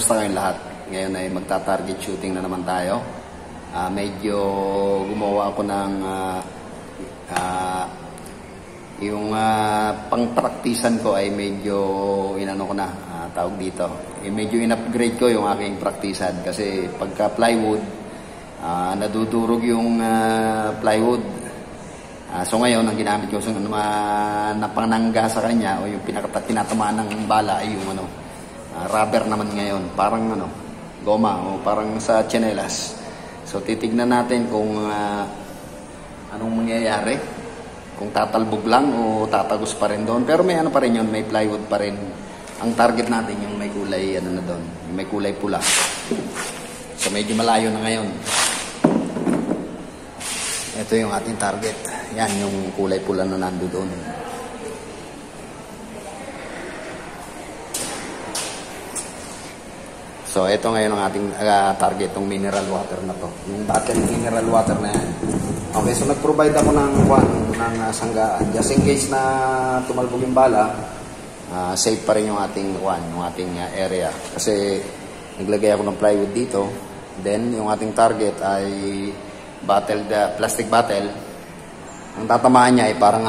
Kamusta kayong lahat? Ngayon ay magta-target shooting na naman tayo. Medyo gumawa ako ng yung pang-praktisan ko ay medyo inano ko na, tawag dito. Medyo in-upgrade ko yung aking praktisan kasi pagka plywood, nadudurog yung plywood. So ngayon, ang ginamit ko na panangga sa kanya o yung tinatamaan ng bala ay yung rubber naman ngayon, parang goma o parang sa tsinelas. So titignan natin kung anong mangyayari, kung tatalbog lang o tatagos pa rin doon. Pero may pa rin yun, may plywood pa rin. Ang target natin yung may kulay na doon, yung may kulay pula. So medyo malayo na ngayon. Ito yung ating target. Yan yung kulay pula na nando doon. So, ito ngayon ang ating target, yung mineral water na to. Yung bottle mineral water na yan. Okay, so nag-provide ako ng sanggaan. Just in case na tumalbog yung bala, safe pa rin yung ating area. Kasi naglagay ako ng plywood dito. Then, yung ating target ay plastic bottle. Ang tatamaan niya ay parang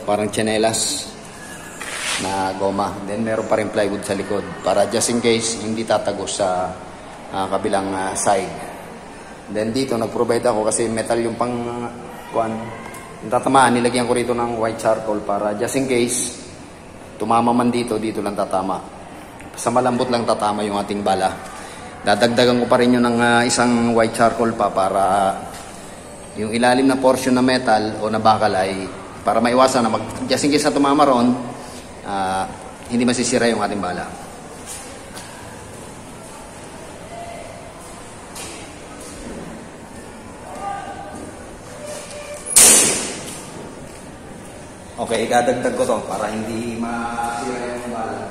parang tsinelas na goma. Then meron pa rin plywood sa likod para just in case hindi tatagos sa kabilang side. Then dito nag-provide ako kasi metal yung yung tatamaan, nilagyan ko rito ng white charcoal para just in case tumama man dito lang tatama. Sa malambot lang tatama yung ating bala. Dadagdagan ko pa rin yun ng isang white charcoal pa para yung ilalim na portion na metal o na bakal ay para maiwasan na just in case na tumama ron, hindi masisira yung ating bala. Okay, idadagdag ko to para hindi masira yung bala.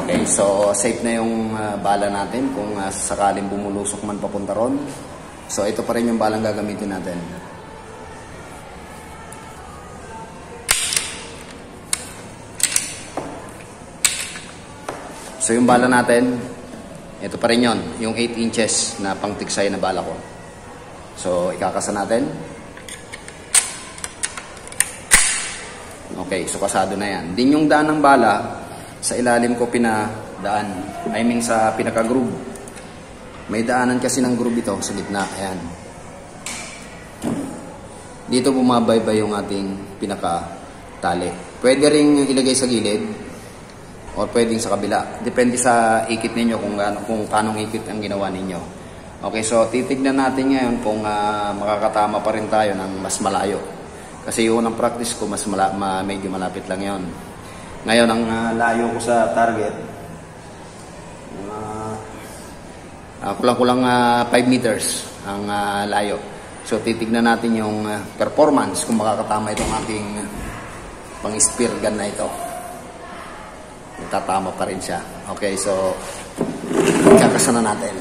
Okay, so safe na yung bala natin kung sakaling bumulusok man papunta ron. So ito pa rin yung balang gagamitin natin. So yung bala natin, ito pa rin yun, yung 8 inches na pangtiksay na bala ko. So ikakasa natin. Okay, so kasado na yan. Din yung daan ng bala, sa ilalim ko pinadaan. I mean sa pinaka-groove. May daanan kasi ng groove ito sa gitna. Ayan. Dito bumabaybay yung ating pinaka-tali. Pwede ring ilagay sa gilid o pwedeng sa kabila. Depende sa ikit ninyo kung kanong ikit ang ginawa ninyo. Okay, so titignan natin ngayon kung makakatama pa rin tayo ng mas malayo. Kasi yung unang practice ko medyo malapit lang yon. Ngayon, ang layo ko sa target, kulang-kulang 5 meters ang layo. So, titignan natin yung performance kung makakatama itong ating pang-spear gun na ito. Tatama pa rin siya. Okay, so, kakasa na natin.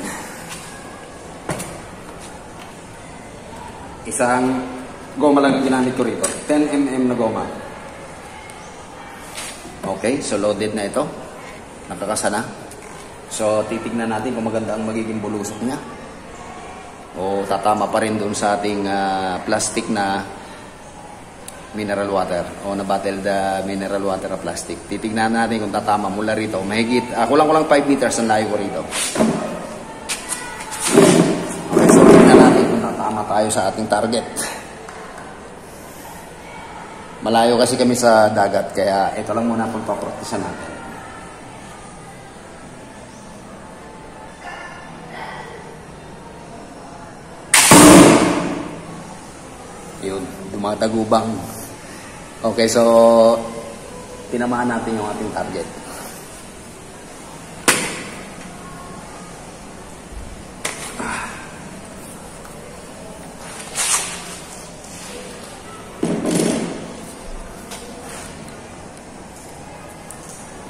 Isang goma lang ginamit ko rito. 10mm na goma. Okay, so loaded na ito. Nakakasa na. So, titignan natin kung maganda ang magiging bulusok niya. O tatama pa rin doon sa ating plastic na mineral water. O na bottled mineral water na plastic. Titignan natin kung tatama mula rito. Mahigit, kulang-kulang 5 meters ang layo ko rito. Okay, so tignan natin kung tatama tayo sa ating target. Malayo kasi kami sa dagat, kaya ito lang muna kung papraktisan natin. Yun, dumatagubang. Okay, so tinamaan natin yung ating target.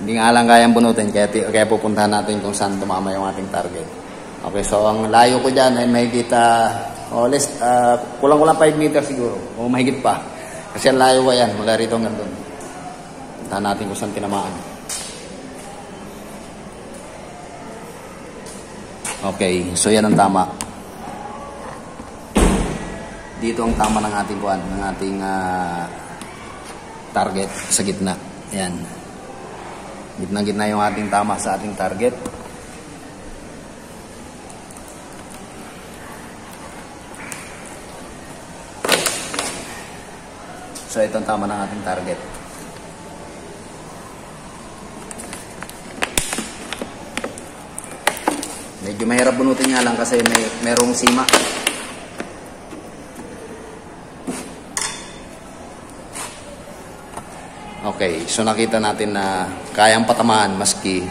Hindi nga lang kayang bunutin, kaya pupuntahan natin kung saan tumama yung ating target. Okay, so ang layo ko dyan ay mahigit, kulang-kulang 5 meters siguro, o mahigit pa. Kasi ang layo ko yan, mula rito hanggang doon. Puntahan natin kung saan tinamaan. Okay, so yan ang tama. Dito ang tama ng ating kuan, ng ating target sa gitna. Yan. Gitna-gitna yung ating tama sa ating target. So ito ang tama ng ating target. Medyo mahirap bunutin nga lang kasi merong sima. Okay, so nakita natin na kayang patamaan maski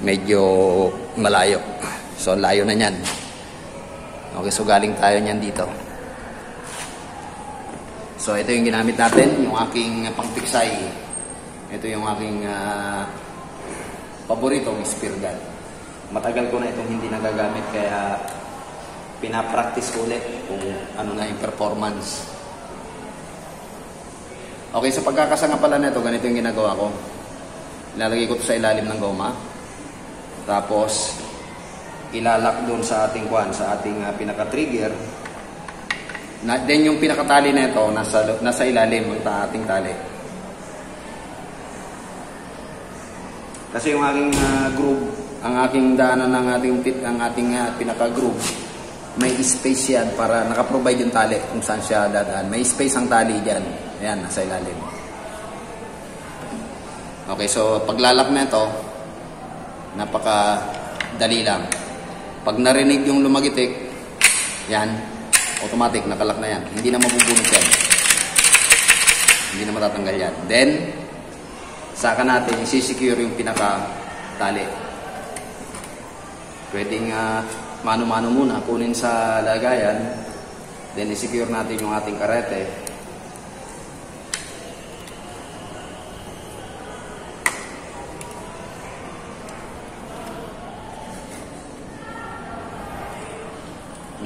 medyo malayo. So layo na niyan. Okay, so galing tayo niyan dito. So ito yung ginamit natin, yung aking pangpiksay. Ito yung aking paboritong spear gun. Matagal ko na itong hindi nagagamit kaya pinapractice ko ulit kung ano na yung performance. Okay, sa pagkakasanga pala nito, ganito yung ginagawa ko. Ilalagay ko ito sa ilalim ng goma. Tapos ilalak doon sa ating sa ating pinaka-trigger. Then yung pinakatali na ito nasa ilalim ng ating tali. Kasi yung aking groove, ang aking daanan ng ating pinaka-groove, may space yan para naka-provide yung tali kung saan siya dadaan. May space ang tali diyan. Ayan, nasa ilalim. Okay, so paglalak na ito, napaka-dali lang. Pag narinig yung lumagitik, yan, automatic, nakalak na yan. Hindi na mabubunot yan. Hindi na matatanggal yan. Then, saka natin isi-secure yung pinaka-tali. Pwedeng mano-mano muna, kunin sa lagayan. Then, i-secure natin yung ating karete.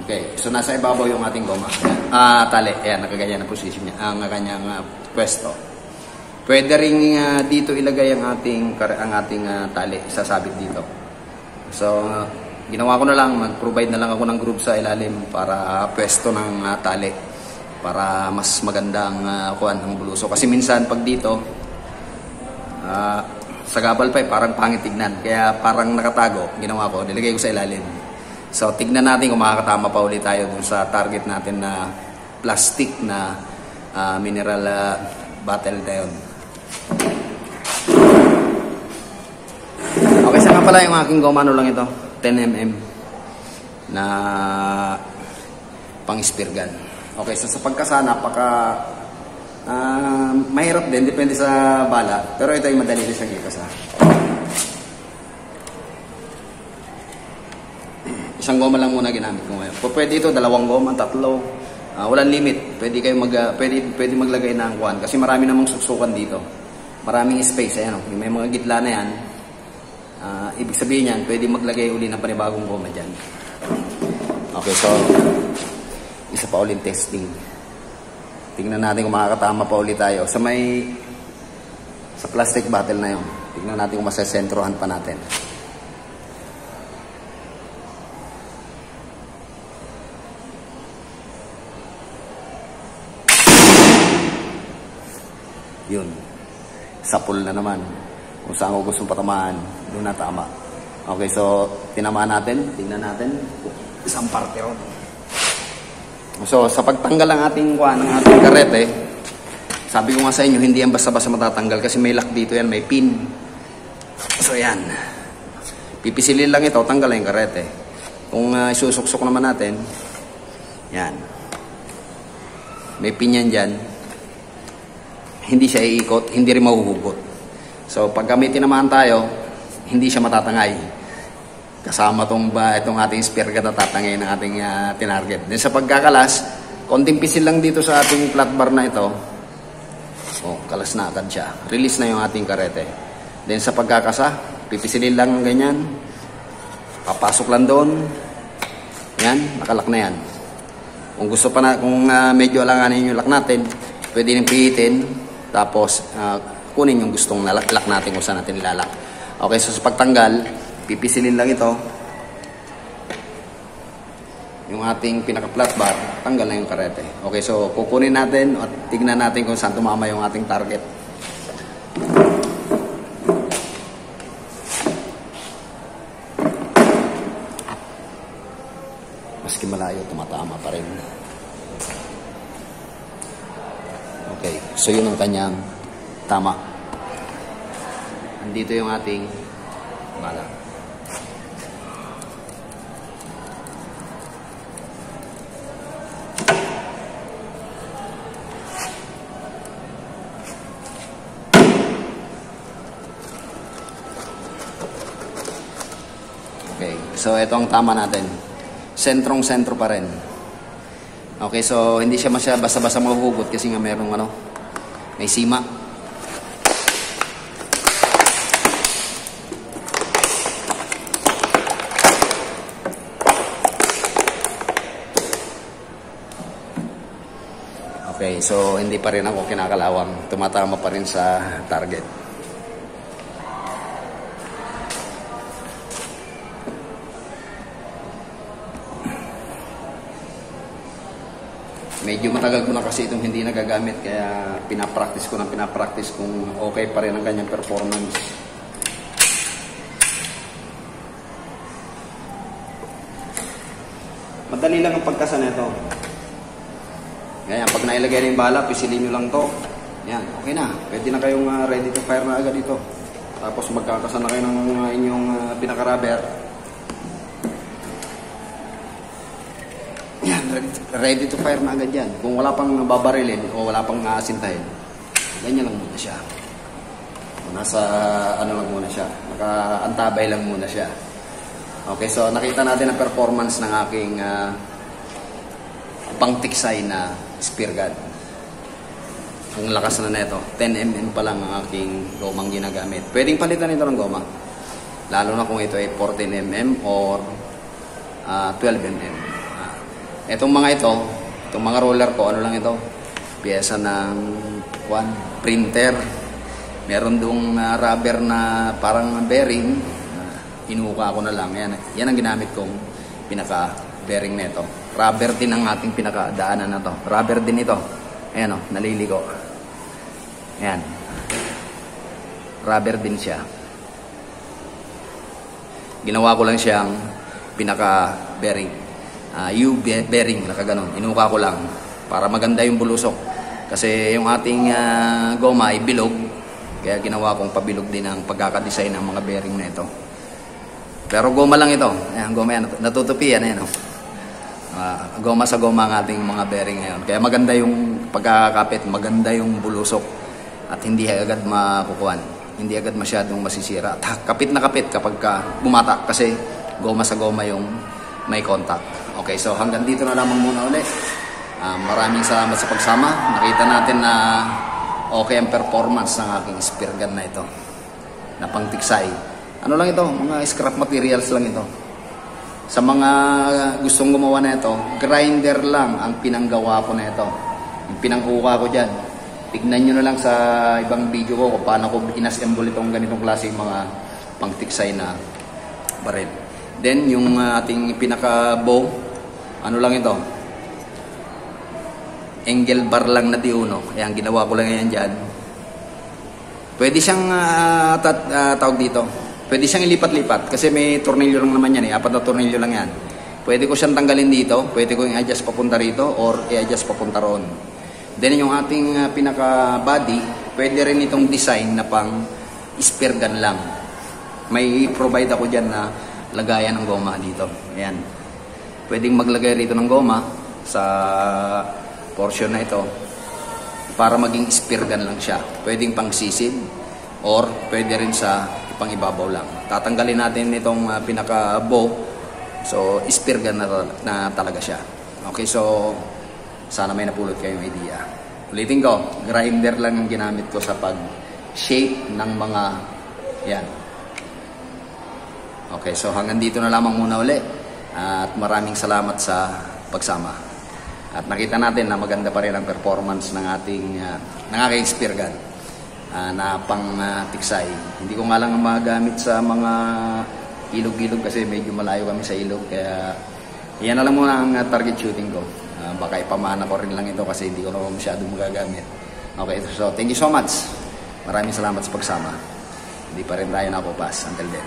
Okay, so nasa ibabaw yung ating goma. Tali, ayan, nakaganyan na position niya, ang kanyang pwesto. Pwede rin dito ilagay ang ating tali, sasabit dito. So, ginawa ko na lang, mag-provide na lang ako ng groove sa ilalim para pwesto ng tali. Para mas magandang kuhan ng buluso. Kasi minsan pag dito, sa gabal pa parang pangit tignan. Kaya parang nakatago, ginawa ko, nilagay ko sa ilalim. So, tignan natin kung makakatama pa ulit tayo dun sa target natin na plastic na mineral battle na yun. Okay, saan nga pala yung aking goma? Ano lang ito? 10mm na pang spear gun. Okay, so sa pagkasa, mahirap din, depende sa bala. Pero ito yung madali din siyang ikasa. Isang goma lang muna ginamit ko ngayon. Pwede ito, 2 goma, 3. Walang limit. Pwede kayo pwede maglagay ng kuwan kasi marami namang suksukan dito. Maraming space, ayan, may mga gitla na yan. Ibig sabihin yan, pwede maglagay uli ng panibagong goma dyan. Okay, so isa pa ulit testing. Tingnan natin kung makakatama pa ulit tayo. Sa plastic battle na yun. Tingnan natin kung masasentrohan pa natin. Yun. Sapul na naman. Kung saan ko gustong patamaan, doon na tama. Okay, so tinamaan natin. Tingnan natin. Isang parte ron. So, sa pagtanggal ng ating karete, sabi ko nga sa inyo, hindi yan basta-basta matatanggal kasi may lock dito yan, may pin. So, yan. Pipisilin lang ito, tanggal yung karete. Kung isusuksok naman natin, yan. May pin yan dyan. Hindi siya iikot, hindi rin mahuhugot. So, pag may tinamaan tayo, hindi siya matatangay. Kasama itong ating spear gun na tatangay ng ating tinarget. Then sa pagkakalas, konting pisil lang dito sa ating flat bar na ito. Oh, kalas na agad siya. Release na yung ating karete. Then sa pagkakasa, pipisilin lang ganyan. Papasok lang doon. Yan, nakalak na yan. Kung gusto pa na, kung medyo alanganin yung lock natin, pwede nang pihitin. Tapos, kunin yung gustong lock natin kung saan natin ilalak. Okay, so sa pagtanggal, pipisilin lang ito. Yung ating pinaka-flat bar, tanggal na yung karete. Okay, so kukunin natin at tignan natin kung saan tumama yung ating target. Maski malayo, tumatama pa rin. Okay, so yun ang kanyang tama. Andito yung ating bala. Okay, so ito ang tama natin. Sentrong-sentro pa rin. Okay, so hindi siya basta-basta mahuhugot kasi nga merong may sima. Okay, so hindi pa rin ako kinakalawang. Tumatama pa rin sa target. Medyo matagal ko na kasi itong hindi nagagamit kaya pinapractice ko kung okay pa rin ang kanyang performance. Madali lang ang pagkasa nito. Ganyan, pag nailagay na yung bala, pisilin nyo lang to. Yan, okay na. Pwede na kayong ready to fire na agad ito. Tapos magkakasa na kayo ng inyong pinaka-rubber. Yan, ready to fire na agad yan. Kung wala pang babarilin o wala pang aasintahin, ganyan lang muna siya. Nasa lang muna siya. Nakaantabay lang muna siya. Okay, so nakita natin ang performance ng aking pangtiksay na spear gun. Ang lakas na nito. 10mm pa lang ang aking gomang ginagamit. Pwedeng palitan ito ng goma. Lalo na kung ito ay 14mm or 12mm. Itong mga itong mga roller ko, ano lang ito? Piyesa ng printer. Meron doong rubber na parang bearing. Inuka ko na lang. Yan ang ginamit kong pinaka-bearing nito. Rubber din ang ating pinakadaanan na to. Rubber din ito. Ayan naliligo. Ayan. Rubber din siya. Ginawa ko lang siyang pinaka-bearing. U-bearing, nakaganon. Inuka ko lang para maganda yung bulusok. Kasi yung ating goma ay bilog. Kaya ginawa kong pabilog din ang pagkakadesign ng mga bearing na ito. Pero goma lang ito. Ayan, goma yan. Natutupi yan. Ayan, goma sa goma ang ating mga bearing ngayon. Kaya maganda yung pagkakapit, maganda yung bulusok. At hindi agad makukuhan. Hindi agad masyadong masisira. At kapit na kapit kapag bumata. Kasi goma sa goma yung may contact. Okay, so hanggang dito na lamang muna ulit. Maraming salamat sa pagsama. Nakita natin na okay ang performance ng aking spear gun na ito. Na pangtiksay. Ano lang ito? Mga scrap materials lang ito. Sa mga gustong gumawa na ito, grinder lang ang pinanggawa ko na ito. Yung pinangkuha ko dyan. Tignan nyo na lang sa ibang video ko kung paano ko inassemble itong ganitong klase mga pangtiksay na baril. Then, yung ating pinaka-bow, ano lang ito? Angle bar lang na D1. Ayan, ginawa ko lang yan dyan. Pwede siyang, tawag dito, pwede siyang ilipat-lipat. Kasi may tornilyo lang naman yan 4 na tornilyo lang yan. Pwede ko siyang tanggalin dito. Pwede ko i-adjust papunta rito or i-adjust papunta roon. Then, yung ating pinaka-body, pwede rin itong design na pang spear gun lang. May provide ako dyan na lagayan ng goma dito. Ayan. Pwedeng maglagay rito ng goma sa portion na ito para maging spear gun lang siya. Pwedeng pang sisid or pwede rin sa pang ibabaw lang. Tatanggalin natin itong pinaka-bow. So, spear gun na talaga siya. Okay, so sana may napulot kayong idea. Ulitin ko, grinder lang ang ginamit ko sa pag-shape ng mga yan. Okay, so hanggang dito na lamang muna uli. At maraming salamat sa pagsama. At nakita natin na maganda pa rin ang performance ng aking spear gun na pang tiksay. Hindi ko nga lang magamit sa mga ilog-ilog kasi medyo malayo kami sa ilog. Kaya yan na lang muna ang target shooting ko. Baka ipamana ko rin lang ito kasi hindi ko na masyado magagamit. Okay, so thank you so much. Maraming salamat sa pagsama. Hindi pa rin tayo nakupas. Until then.